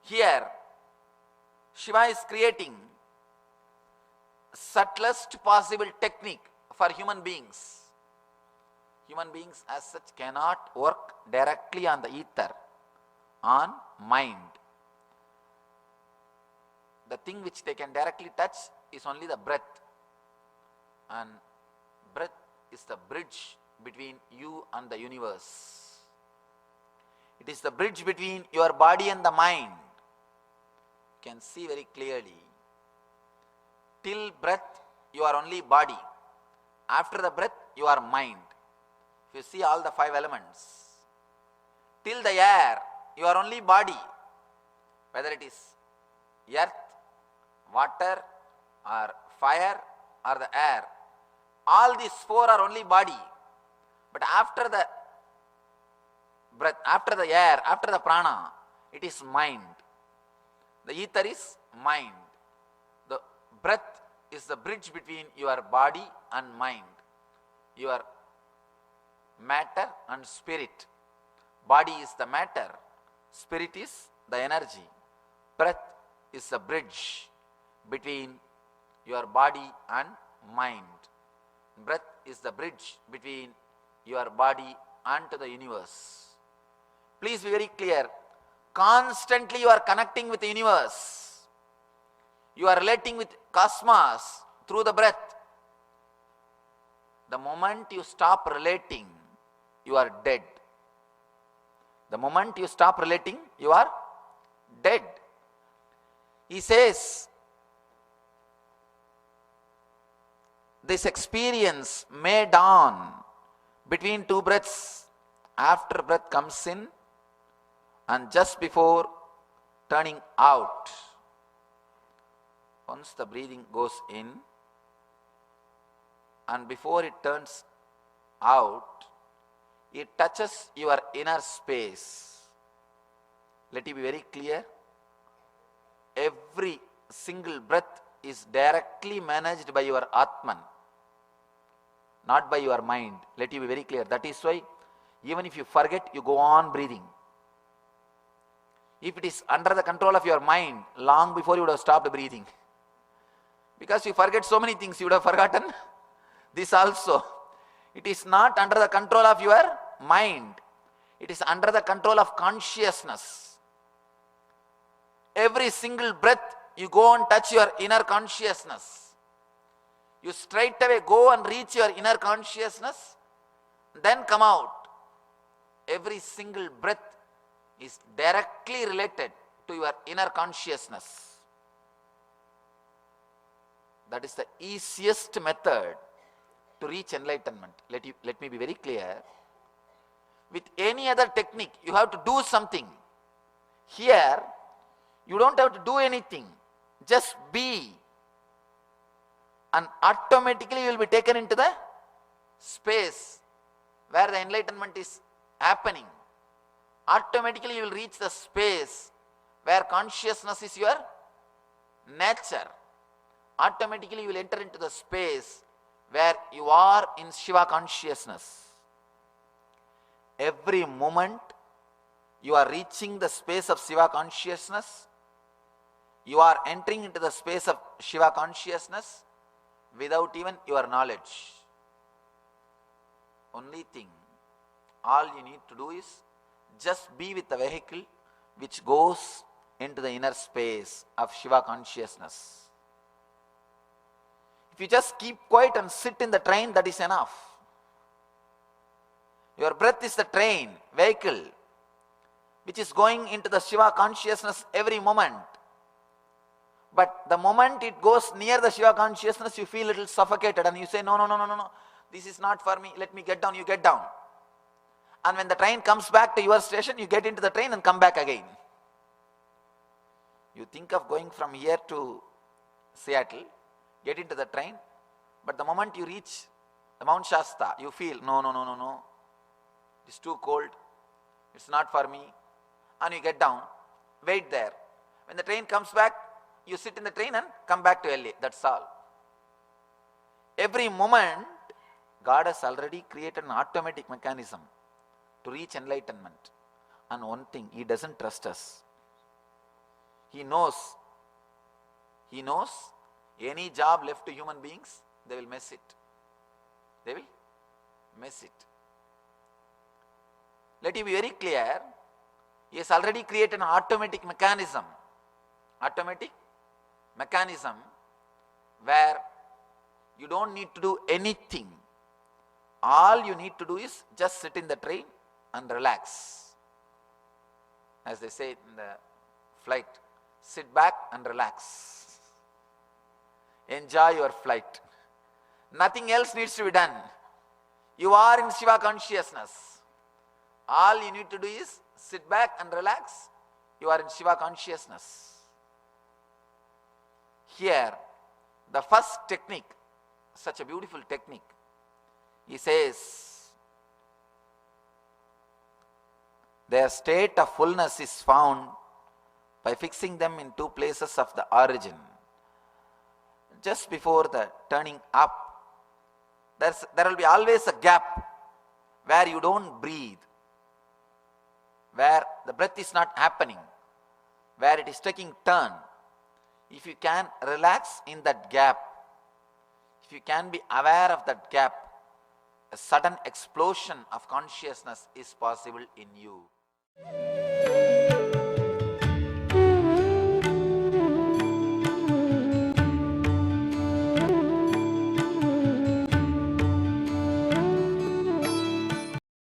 Here, Shiva is creating subtlest possible technique for human beings. Human beings as such cannot work directly on the ether, on mind. The thing which they can directly touch is only the breath. And breath is the bridge between you and the universe. It is the bridge between your body and the mind. You can see very clearly. Till breath, you are only body. After the breath, you are mind. If you see all the 5 elements. Till the air, you are only body. Whether it is earth, water, or fire, or the air. All these 4 are only body. But after the breath, after the air, after the prana, it is mind. The ether is mind. The breath is the bridge between your body and mind. Your matter and spirit. Body is the matter. Spirit is the energy. Breath is the bridge between your body and mind. Breath is the bridge between your body and to the universe. Please be very clear. Constantly you are connecting with the universe. You are relating with cosmos through the breath. The moment you stop relating, you are dead. The moment you stop relating, you are dead. He says, this experience may dawn between 2 breaths. After breath comes in and just before turning out. Once the breathing goes in and before it turns out, it touches your inner space. Let it be very clear. Every single breath is directly managed by your Atman, not by your mind. Let it be very clear. That is why even if you forget, you go on breathing. If it is under the control of your mind, long before you would have stopped breathing. Because you forget so many things, you would have forgotten this also. It is not under the control of your mind. It is under the control of consciousness. Every single breath, you go and touch your inner consciousness. You straight away go and reach your inner consciousness, then come out. Every single breath is directly related to your inner consciousness. That is the easiest method to reach enlightenment. Let me be very clear. With any other technique, you have to do something. Here, you don't have to do anything. Just be. And automatically you will be taken into the space where the enlightenment is happening. Automatically you will reach the space where consciousness is your nature. Automatically you will enter into the space where you are in Shiva consciousness. Every moment you are reaching the space of Shiva consciousness, you are entering into the space of Shiva consciousness without even your knowledge. Only thing, all you need to do is just be with the vehicle which goes into the inner space of Shiva consciousness. If you just keep quiet and sit in the train, that is enough. Your breath is the train, vehicle, which is going into the Shiva consciousness every moment. But the moment it goes near the Shiva consciousness, you feel a little suffocated and you say, no, this is not for me, let me get down, you get down. And when the train comes back to your station, you get into the train and come back again. You think of going from here to Seattle, get into the train, but the moment you reach the Mount Shasta, you feel, no, it's too cold, it's not for me, and you get down, wait there. When the train comes back, you sit in the train and come back to LA, that's all. Every moment, God has already created an automatic mechanism to reach enlightenment. And one thing, He doesn't trust us. He knows any job left to human beings, they will mess it. They will mess it. Let it be very clear, he has already created an automatic mechanism where you don't need to do anything. All you need to do is just sit in the train and relax. As they say in the flight, sit back and relax. Enjoy your flight. Nothing else needs to be done. You are in Shiva consciousness. All you need to do is sit back and relax. You are in Shiva consciousness. Here, the first technique, such a beautiful technique, he says, their state of fullness is found by fixing them in two places of the origin. Just before the turning up, there will be always a gap where you don't breathe, where the breath is not happening, where it is taking turn. If you can relax in that gap, if you can be aware of that gap, a sudden explosion of consciousness is possible in you.